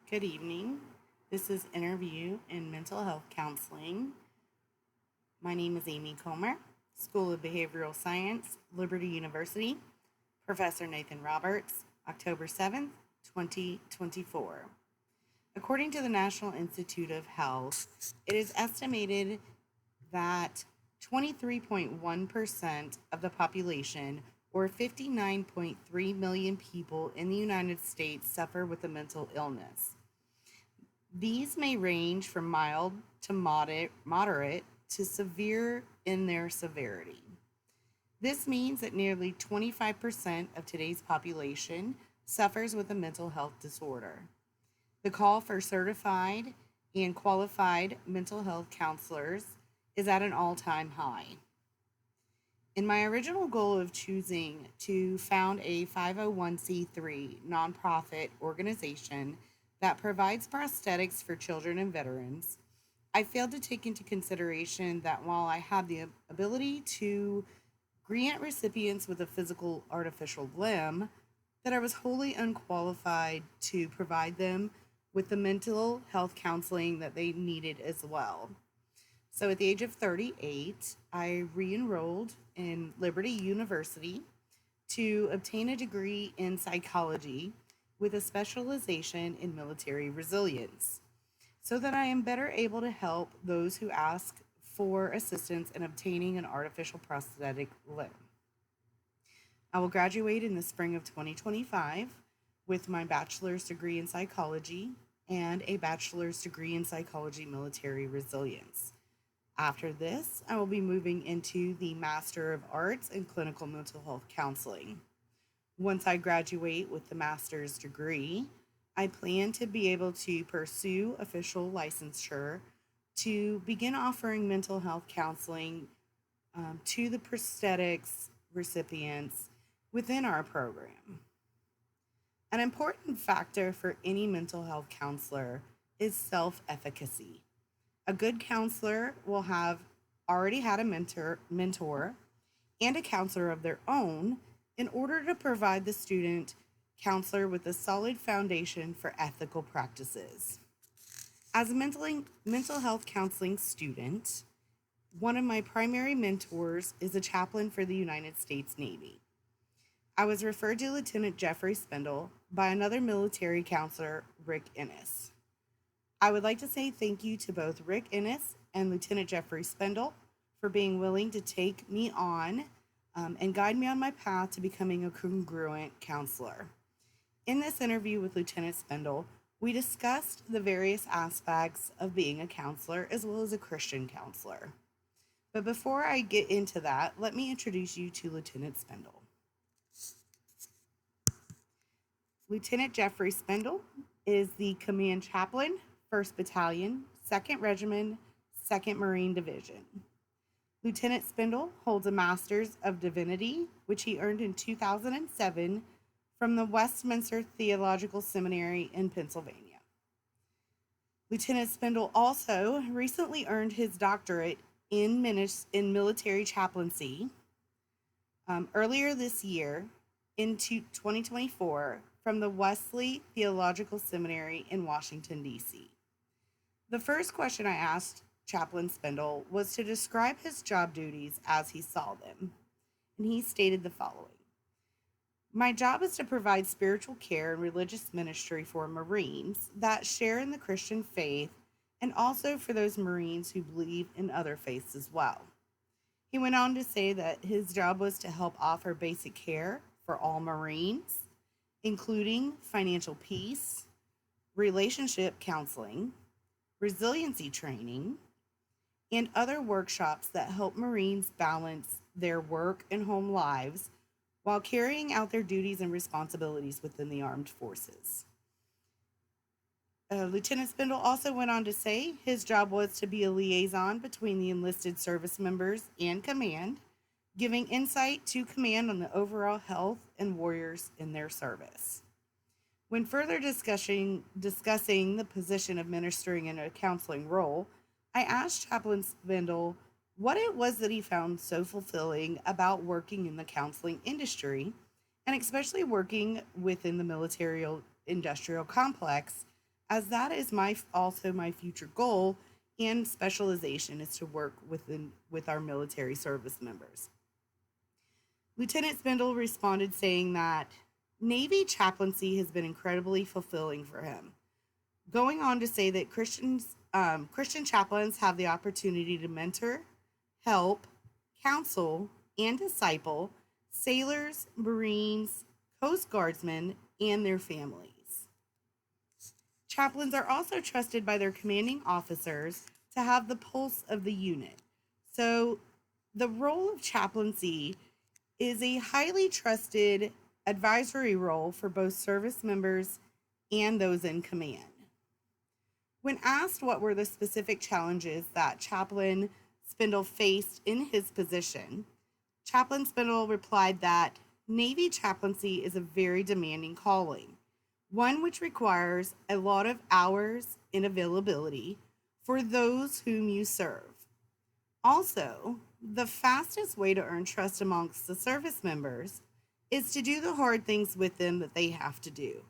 Good evening. This is Interview in Mental Health Counseling. My name is Amy Comer, School of Behavioral Science, Liberty University, Professor Nathan Roberts, October 7th, 2024. According to the National Institute of Health, it is estimated that 23.1% of the population, or 59.3 million people in the United States, suffer with a mental illness. These may range from mild to moderate to severe in their severity. This means that nearly 25% of today's population suffers with a mental health disorder. The call for certified and qualified mental health counselors is at an all-time high. In my original goal of choosing to found a 501c3 nonprofit organization that provides prosthetics for children and veterans, I failed to take into consideration that while I have the ability to grant recipients with a physical artificial limb, that I was wholly unqualified to provide them with the mental health counseling that they needed as well. So at the age of 38, I re enrolled in Liberty University to obtain a degree in psychology with a specialization in military resilience so that I am better able to help those who ask for assistance in obtaining an artificial prosthetic limb. I will graduate in the spring of 2025 with my bachelor's degree in psychology and a bachelor's degree in psychology military resilience. After this, I will be moving into the Master of Arts in Clinical Mental Health Counseling. Once I graduate with the master's degree, I plan to be able to pursue official licensure to begin offering mental health counseling to the prosthetics recipients within our program. An important factor for any mental health counselor is self efficacy. A good counselor will have already had a mentor and a counselor of their own in order to provide the student counselor with a solid foundation for ethical practices. As a mental health counseling student, one of my primary mentors is a chaplain for the United States Navy. I was referred to Lieutenant Jeffrey Spindle by another military counselor, Rick Ennis. I would like to say thank you to both Rick Ennis and Lieutenant Jeffrey Spindle for being willing to take me on and guide me on my path to becoming a congruent counselor. In this interview with Lieutenant Spindle, we discussed the various aspects of being a counselor as well as a Christian counselor. But before I get into that, let me introduce you to Lieutenant Spindle. Lieutenant Jeffrey Spindle is the Command Chaplain, 1st Battalion, 2nd Regiment, 2nd Marine Division. Lieutenant Spindle holds a Master's of Divinity, which he earned in 2007 from the Westminster Theological Seminary in Pennsylvania. Lieutenant Spindle also recently earned his doctorate in military chaplaincy earlier this year in 2024 from the Wesley Theological Seminary in Washington, D.C. The first question I asked Chaplain Spindle was to describe his job duties as he saw them, and he stated the following. My job is to provide spiritual care and religious ministry for Marines that share in the Christian faith and also for those Marines who believe in other faiths as well. He went on to say that his job was to help offer basic care for all Marines, including financial peace, relationship counseling, resiliency training, and other workshops that help Marines balance their work and home lives while carrying out their duties and responsibilities within the armed forces. Lieutenant Spindle also went on to say his job was to be a liaison between the enlisted service members and command, giving insight to command on the overall health and warriors in their service. When further discussing the position of ministering in a counseling role, I asked Chaplain Spindle what it was that he found so fulfilling about working in the counseling industry, and especially working within the military industrial complex as that is also my future goal and specialization is to work with our military service members. Lieutenant Spindle responded saying that Navy chaplaincy has been incredibly fulfilling for him, going on to say that Christian chaplains have the opportunity to mentor, help, counsel, and disciple sailors, Marines, Coast Guardsmen, and their families. Chaplains are also trusted by their commanding officers to have the pulse of the unit. So, the role of chaplaincy is a highly trusted advisory role for both service members and those in command. When asked what were the specific challenges that Chaplain Spindle faced in his position, Chaplain Spindle replied that Navy chaplaincy is a very demanding calling, one which requires a lot of hours and availability for those whom you serve. Also, the fastest way to earn trust amongst the service members is to do the hard things with them that they have to do.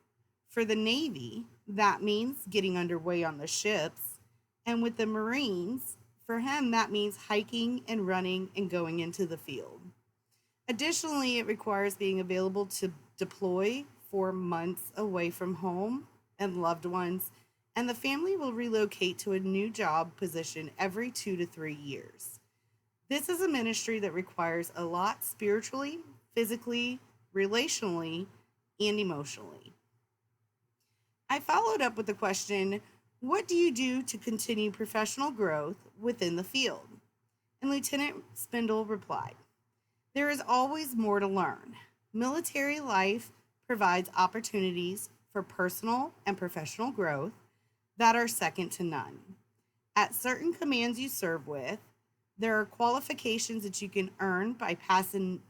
For the Navy, that means getting underway on the ships, and with the Marines, for him, that means hiking and running and going into the field. Additionally, it requires being available to deploy for months away from home and loved ones, and the family will relocate to a new job position every 2 to 3 years. This is a ministry that requires a lot spiritually, physically, relationally, and emotionally. I followed up with the question, what do you do to continue professional growth within the field? And Lieutenant Spindle replied, there is always more to learn. Military life provides opportunities for personal and professional growth that are second to none. At certain commands you serve with, there are qualifications that you can earn by passing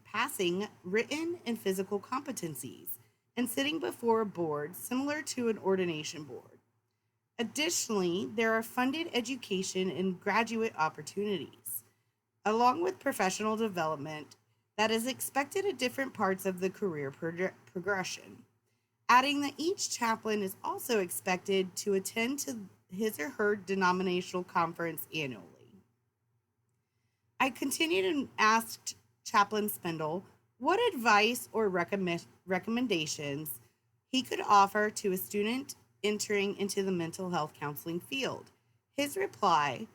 written and physical competencies and sitting before a board similar to an ordination board. Additionally, there are funded education and graduate opportunities, along with professional development that is expected at different parts of the career progression. Adding that each chaplain is also expected to attend to his or her denominational conference annually. I continued and asked Chaplain Spindle what advice or recommendations he could offer to a student entering into the mental health counseling field. His reply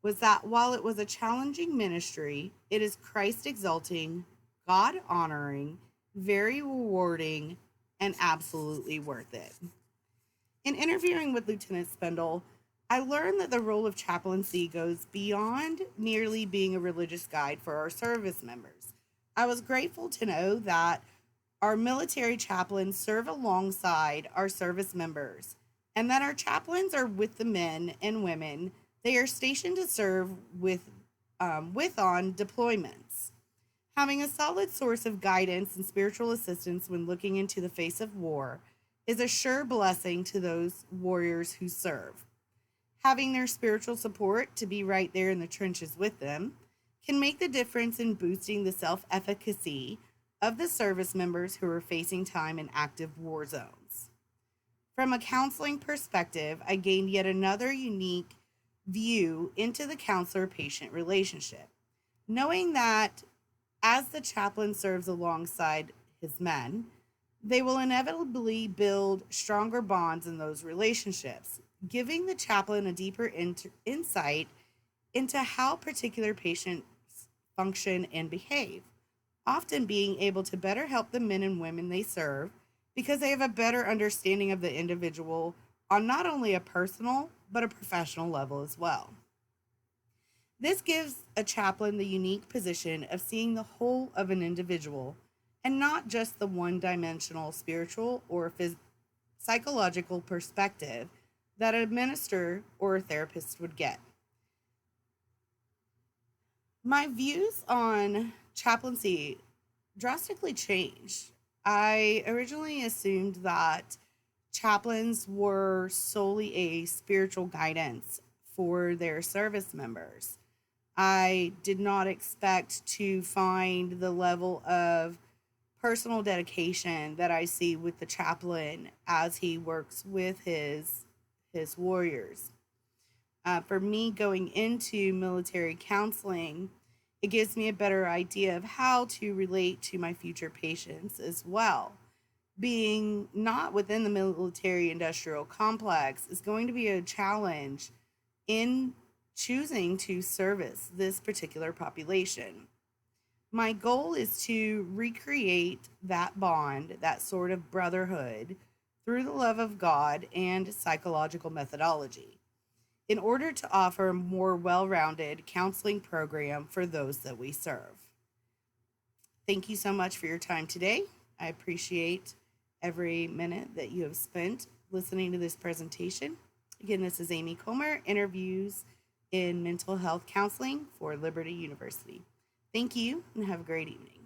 was that while it was a challenging ministry, it is Christ exalting, God honoring, very rewarding, and absolutely worth it. In interviewing with Lieutenant Spindle, I learned that the role of chaplaincy goes beyond merely being a religious guide for our service members. I was grateful to know that our military chaplains serve alongside our service members and that our chaplains are with the men and women they are stationed to serve with on deployments. Having a solid source of guidance and spiritual assistance when looking into the face of war is a sure blessing to those warriors who serve. Having their spiritual support to be right there in the trenches with them can make the difference in boosting the self-efficacy of the service members who are facing time in active war zones. From a counseling perspective, I gained yet another unique view into the counselor-patient relationship, knowing that as the chaplain serves alongside his men, they will inevitably build stronger bonds in those relationships, giving the chaplain a deeper insight into how particular patients function and behave, often being able to better help the men and women they serve because they have a better understanding of the individual on not only a personal but a professional level as well. This gives a chaplain the unique position of seeing the whole of an individual and not just the one dimensional spiritual or psychological perspective that a minister or a therapist would get. My views on chaplaincy drastically changed. I originally assumed that chaplains were solely a spiritual guidance for their service members. I did not expect to find the level of personal dedication that I see with the chaplain as he works with his warriors. For me, going into military counseling, it gives me a better idea of how to relate to my future patients as well. Being not within the military industrial complex is going to be a challenge in choosing to service this particular population. My goal is to recreate that bond, that sort of brotherhood, through the love of God and psychological methodology in order to offer a more well rounded counseling program for those that we serve. Thank you so much for your time today. I appreciate every minute that you have spent listening to this presentation. Again, this is Amy Comer, interviews in mental health counseling for Liberty University. Thank you and have a great evening.